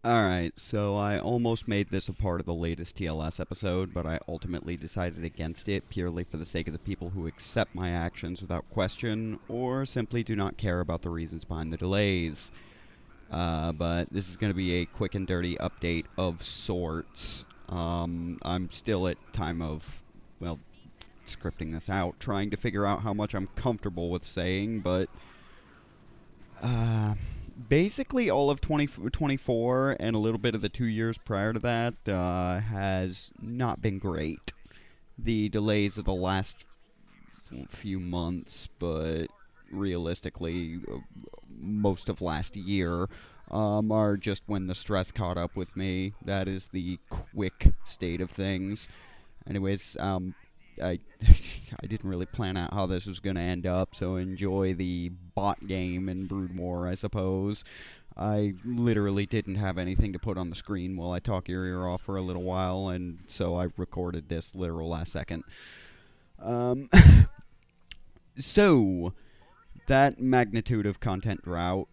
Alright, so I almost made this a part of the latest TLS episode, but I ultimately decided against it purely for the sake of the people who accept my actions without question, or simply do not care about the reasons behind the delays. But this is going to be a quick and dirty update of sorts. I'm still at time of, well, scripting this out, trying to figure out how much I'm comfortable with saying, but uh, basically all of 2024 and a little bit of the 2 years prior to that has not been great. The delays of the last few months, but realistically, most of last year, are just when the stress caught up with me. That is the quick state of things. Anyways, I I didn't really plan out how this was going to end up, so enjoy the bot game in Brood War, I suppose. I literally didn't have anything to put on the screen while I talk your ear off for a little while, and so I recorded this literal last second. Um, so, that magnitude of content drought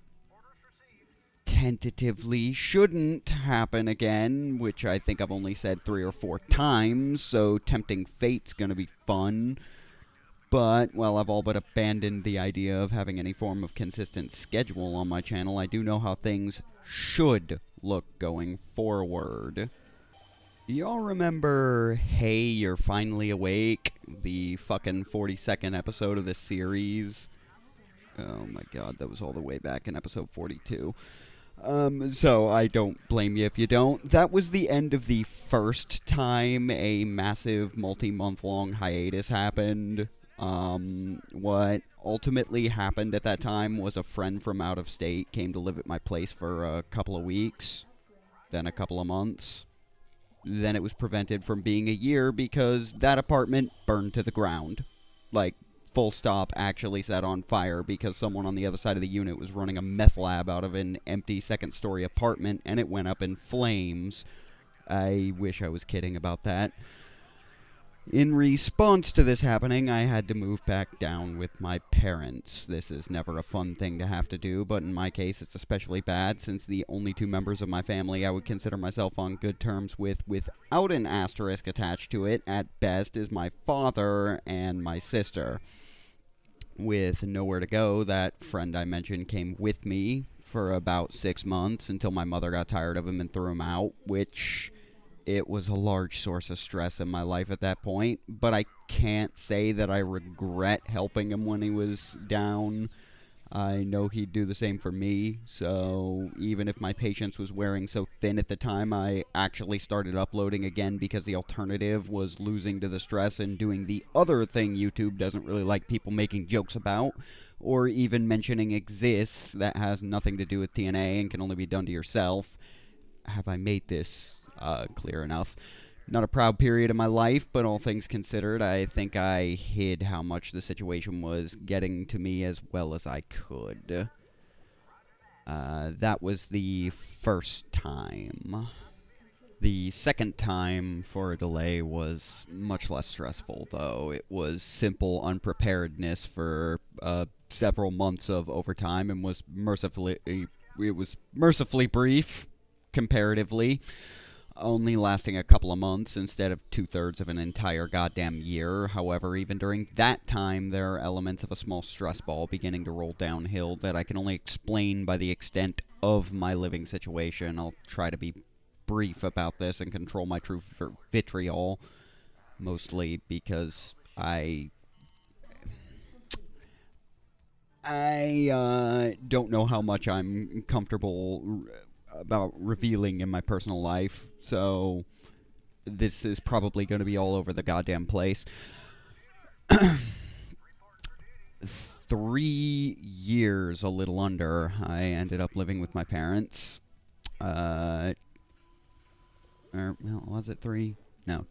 tentatively shouldn't happen again, which I think I've only said 3 or 4 times, so tempting fate's gonna be fun. But, well, I've all but abandoned the idea of having any form of consistent schedule on my channel. I do know how things should look going forward. Y'all remember Hey, You're Finally Awake? The fucking 42nd episode of this series? Oh my god, that was all the way back in episode 42. So I don't blame you if you don't. That was the end of the first time a massive multi-month long hiatus happened. What ultimately happened at that time was a friend from out of state came to live at my place for a couple of weeks, then a couple of months. Then it was prevented from being a year because that apartment burned to the ground. Like, full stop, actually set on fire because someone on the other side of the unit was running a meth lab out of an empty second-story apartment, and it went up in flames. I wish I was kidding about that. In response to this happening, I had to move back down with my parents. This is never a fun thing to have to do, but in my case it's especially bad since the only two members of my family I would consider myself on good terms with without an asterisk attached to it, at best, is my father and my sister. With nowhere to go, that friend I mentioned came with me for about 6 months until my mother got tired of him and threw him out, which it was a large source of stress in my life at that point, but I can't say that I regret helping him when he was down. I know he'd do the same for me, so even if my patience was wearing so thin at the time, I actually started uploading again because the alternative was losing to the stress and doing the other thing YouTube doesn't really like people making jokes about, or even mentioning exists that has nothing to do with TNA and can only be done to yourself. Have I made this clear enough? Not a proud period of my life, but all things considered, I think I hid how much the situation was getting to me as well as I could. That was the first time. The second time for a delay was much less stressful, though. It was simple unpreparedness for several months of overtime and was mercifully brief, comparatively, only lasting a couple of months instead of 2/3 of an entire goddamn year. However, even during that time, there are elements of a small stress ball beginning to roll downhill that I can only explain by the extent of my living situation. I'll try to be brief about this and control my true vitriol, mostly because I don't know how much I'm comfortable about revealing in my personal life, so this is probably going to be all over the goddamn place. 3 years, a little under, I ended up living with my parents. Well, was it 3? No,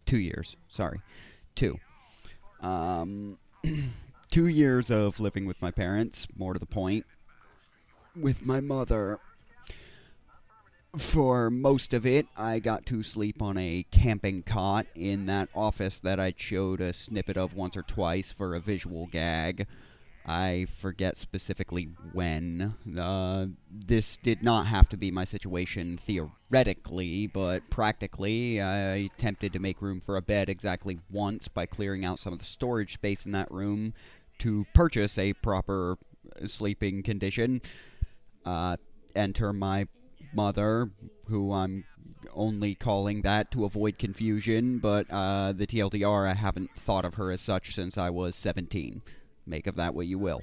2 years. Sorry, 2. 2 years of living with my parents, more to the point, with my mother. For most of it, I got to sleep on a camping cot in that office that I showed a snippet of once or twice for a visual gag. I forget specifically when. This did not have to be my situation theoretically, but practically, I attempted to make room for a bed exactly once by clearing out some of the storage space in that room to purchase a proper sleeping condition. Uh, Enter my mother, who I'm only calling that to avoid confusion, but the TLDR, I haven't thought of her as such since I was 17. Make of that what you will.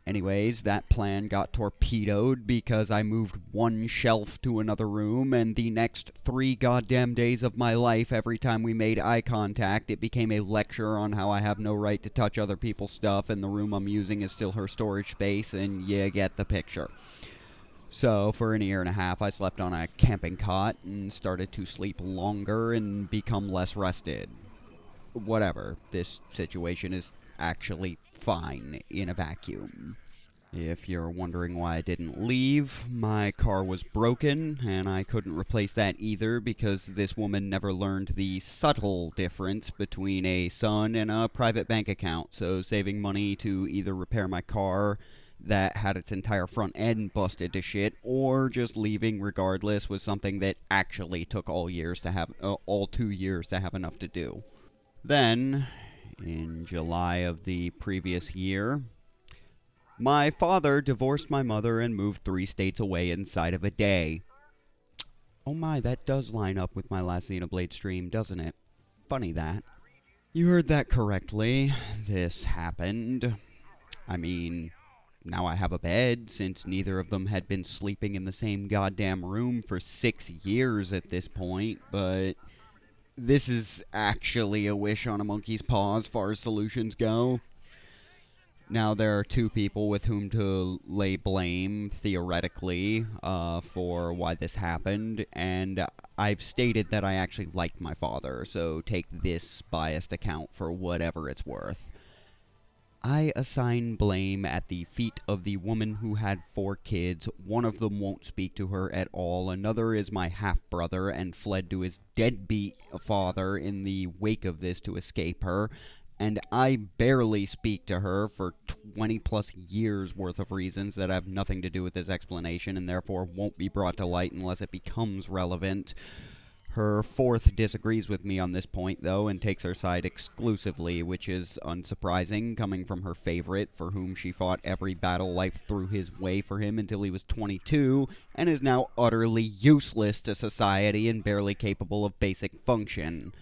Anyways, that plan got torpedoed because I moved one shelf to another room, and the next 3 goddamn days of my life, every time we made eye contact, it became a lecture on how I have no right to touch other people's stuff, and the room I'm using is still her storage space, and you get the picture. So, for an year and a half, I slept on a camping cot and started to sleep longer and become less rested. Whatever, this situation is actually fine in a vacuum. If you're wondering why I didn't leave, my car was broken, and I couldn't replace that either because this woman never learned the subtle difference between a son and a private bank account, so saving money to either repair my car that had its entire front end busted to shit, or just leaving regardless was something that actually took all 2 years to have enough to do. Then, in July of the previous year, my father divorced my mother and moved 3 states away inside of a day. Oh my, that does line up with my last Xenoblade stream, doesn't it? Funny that. You heard that correctly. This happened. I mean, now I have a bed, since neither of them had been sleeping in the same goddamn room for 6 years at this point, but this is actually a wish on a monkey's paw as far as solutions go. Now, there are 2 people with whom to lay blame, theoretically, for why this happened, and I've stated that I actually liked my father, so take this biased account for whatever it's worth. I assign blame at the feet of the woman who had 4 kids. One of them won't speak to her at all. Another is my half-brother and fled to his deadbeat father in the wake of this to escape her. And I barely speak to her for 20-plus years worth of reasons that have nothing to do with this explanation and therefore won't be brought to light unless it becomes relevant. Her 4th disagrees with me on this point, though, and takes her side exclusively, which is unsurprising, coming from her favorite, for whom she fought every battle life threw his way for him until he was 22, and is now utterly useless to society and barely capable of basic function.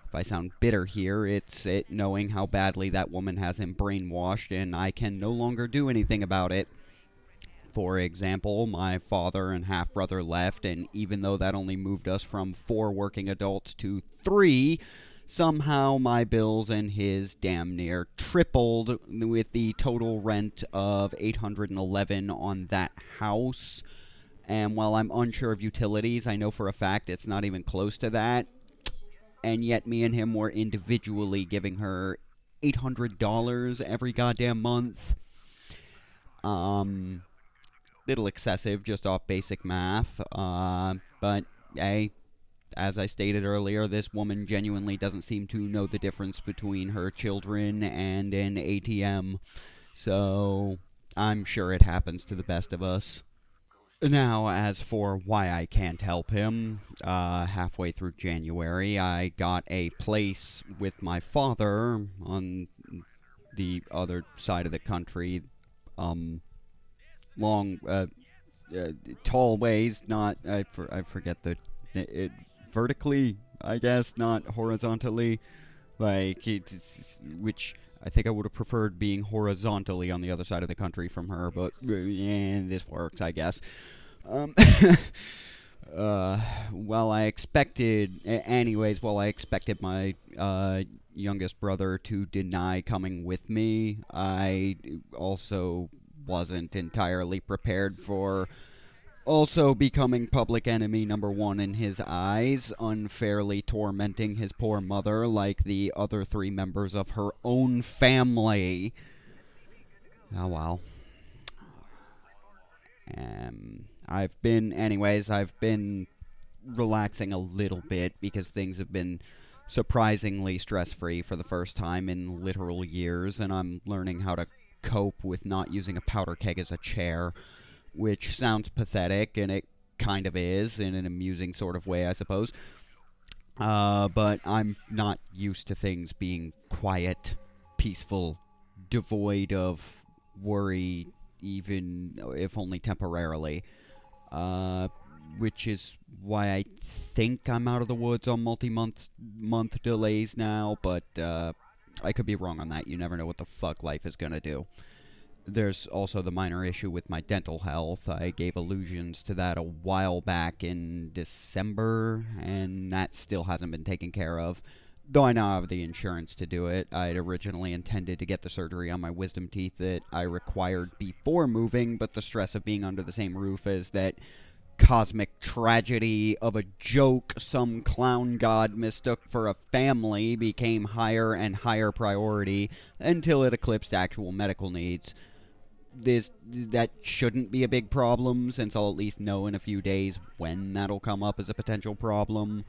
If I sound bitter here, it's it knowing how badly that woman has him brainwashed, and I can no longer do anything about it. For example, my father and half-brother left, and even though that only moved us from 4 working adults to 3, somehow my bills and his damn near tripled, with the total rent of $811 on that house. And while I'm unsure of utilities, I know for a fact it's not even close to that. And yet me and him were individually giving her $800 every goddamn month. Little excessive just off basic math, but hey, as I stated earlier, this woman genuinely doesn't seem to know the difference between her children and an ATM, so I'm sure it happens to the best of us. Now, as for why I can't help him, halfway through January, I got a place with my father on the other side of the country, long, tall ways, not, I forget vertically, I guess, not horizontally, like, which I think I would have preferred being horizontally on the other side of the country from her, but, this works, I guess. While I expected my, youngest brother to deny coming with me, I also wasn't entirely prepared for also becoming public enemy number 1 in his eyes, unfairly tormenting his poor mother like the other 3 members of her own family. Oh well. I've been relaxing a little bit because things have been surprisingly stress-free for the first time in literal years, and I'm learning how to cope with not using a powder keg as a chair, which sounds pathetic, and it kind of is, in an amusing sort of way, I suppose. But I'm not used to things being quiet, peaceful, devoid of worry, even if only temporarily. Which is why I think I'm out of the woods on multi-month delays now, but I could be wrong on that. You never know what the fuck life is gonna do. There's also the minor issue with my dental health. I gave allusions to that a while back in December, and that still hasn't been taken care of. Though I now have the insurance to do it. I'd originally intended to get the surgery on my wisdom teeth that I required before moving, but the stress of being under the same roof as that cosmic tragedy of a joke some clown god mistook for a family became higher and higher priority until it eclipsed actual medical needs. That shouldn't be a big problem, since I'll at least know in a few days when that'll come up as a potential problem.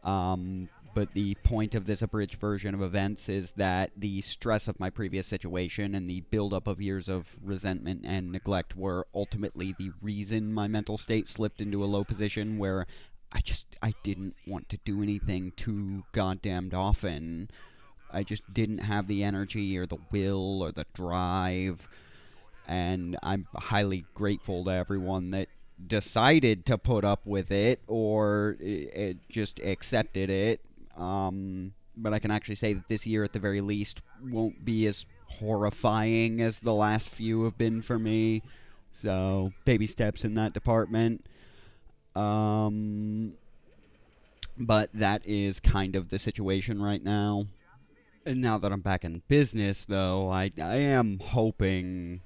But the point of this abridged version of events is that the stress of my previous situation and the buildup of years of resentment and neglect were ultimately the reason my mental state slipped into a low position where I didn't want to do anything too goddamned often. I just didn't have the energy or the will or the drive. And I'm highly grateful to everyone that decided to put up with it or it just accepted it. But I can actually say that this year, at the very least, won't be as horrifying as the last few have been for me. So, baby steps in that department. But that is kind of the situation right now. And now that I'm back in business, though, I am hoping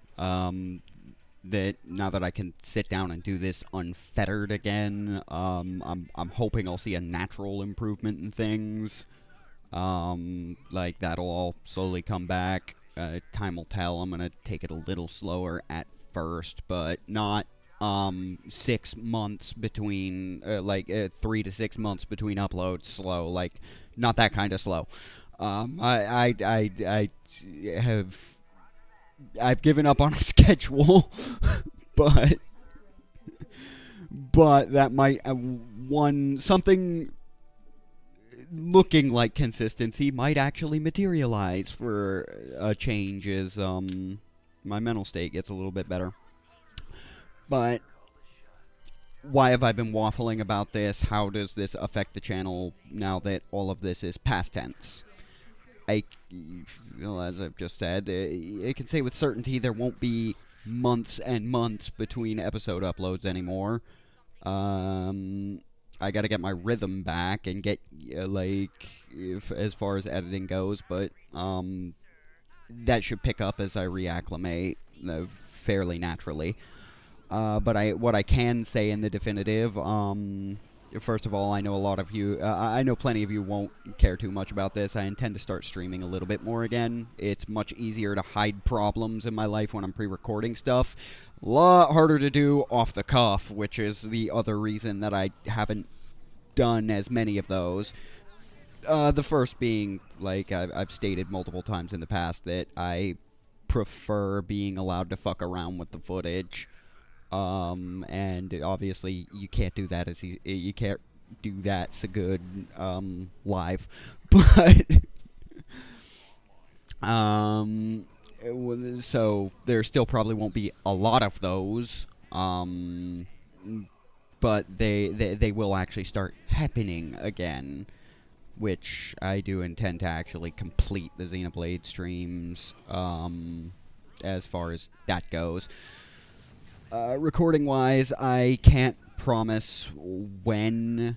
that now that I can sit down and do this unfettered again, I'm hoping I'll see a natural improvement in things. Like, that'll all slowly come back. Time will tell. I'm gonna take it a little slower at first, but not 6 months between, 3 to 6 months between uploads slow. Like, not that kind of slow. I've given up on a schedule, but that might something looking like consistency might actually materialize for a change as my mental state gets a little bit better. But why have I been waffling about this? How does this affect the channel now that all of this is past tense? As I've just said, I can say with certainty there won't be months and months between episode uploads anymore. I gotta get my rhythm back and get, as far as editing goes, but that should pick up as I reacclimate fairly naturally. But what I can say in the definitive, first of all, I know a lot of you, I know plenty of you won't care too much about this. I intend to start streaming a little bit more again. It's much easier to hide problems in my life when I'm pre-recording stuff. A lot harder to do off the cuff, which is the other reason that I haven't done as many of those. The first being, I've stated multiple times in the past, that I prefer being allowed to fuck around with the footage. And obviously you can't do that you can't do that so good, live, but, so there still probably won't be a lot of those, but they will actually start happening again, which I do intend to actually complete the Xenoblade streams, as far as that goes. Recording-wise, I can't promise when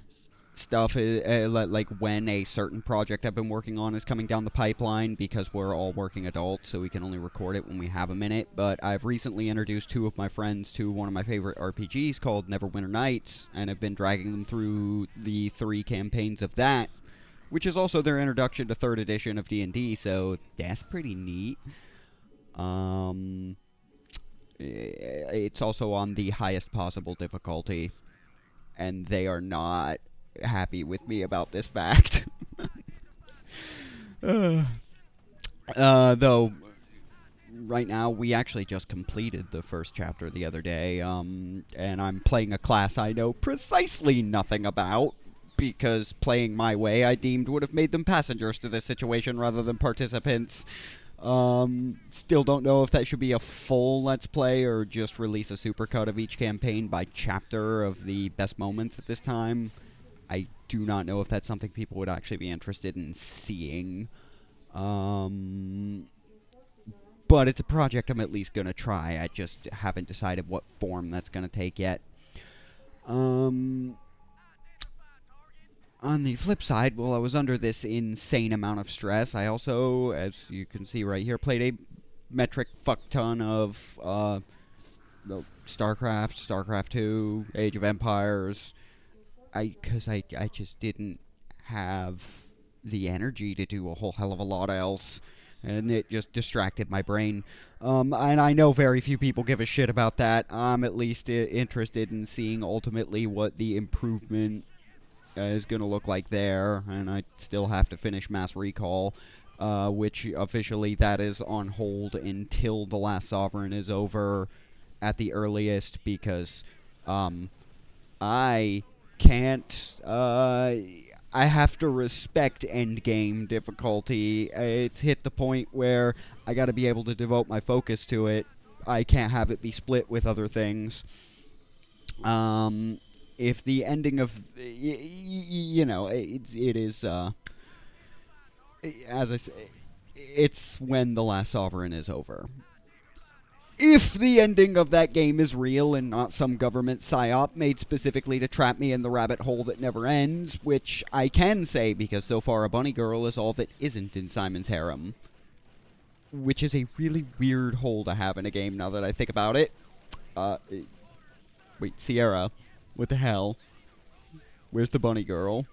stuff is, when a certain project I've been working on is coming down the pipeline, because we're all working adults, so we can only record it when we have a minute. But I've recently introduced two of my friends to one of my favorite RPGs called Neverwinter Nights, and have been dragging them through the 3 campaigns of that, which is also their introduction to 3rd edition of D&D, so that's pretty neat. It's also on the highest possible difficulty, and they are not happy with me about this fact. Though, right now, we actually just completed the first chapter the other day, and I'm playing a class I know precisely nothing about, because playing my way I deemed would have made them passengers to this situation rather than participants. Still don't know if that should be a full Let's Play or just release a supercut of each campaign by chapter of the best moments at this time. I do not know if that's something people would actually be interested in seeing. But it's a project I'm at least going to try. I just haven't decided what form that's going to take yet. On the flip side, while I was under this insane amount of stress, I also, as you can see right here, played a metric fuck ton of StarCraft, StarCraft 2, Age of Empires. Because I just didn't have the energy to do a whole hell of a lot else, and it just distracted my brain. And I know very few people give a shit about that. I'm at least interested in seeing ultimately what the improvement is going to look like there, and I still have to finish Mass Recall, which officially that is on hold until The Last Sovereign is over at the earliest, because I can't, I have to respect endgame difficulty. It's hit the point where I gotta be able to devote my focus to it. I can't have it be split with other things. If the ending of, you know, it is, as I say, it's when The Last Sovereign is over. If the ending of that game is real and not some government psyop made specifically to trap me in the rabbit hole that never ends, which I can say because so far a bunny girl is all that isn't in Simon's harem. Which is a really weird hole to have in a game now that I think about it. Wait, Sierra. What the hell? Where's the bunny girl?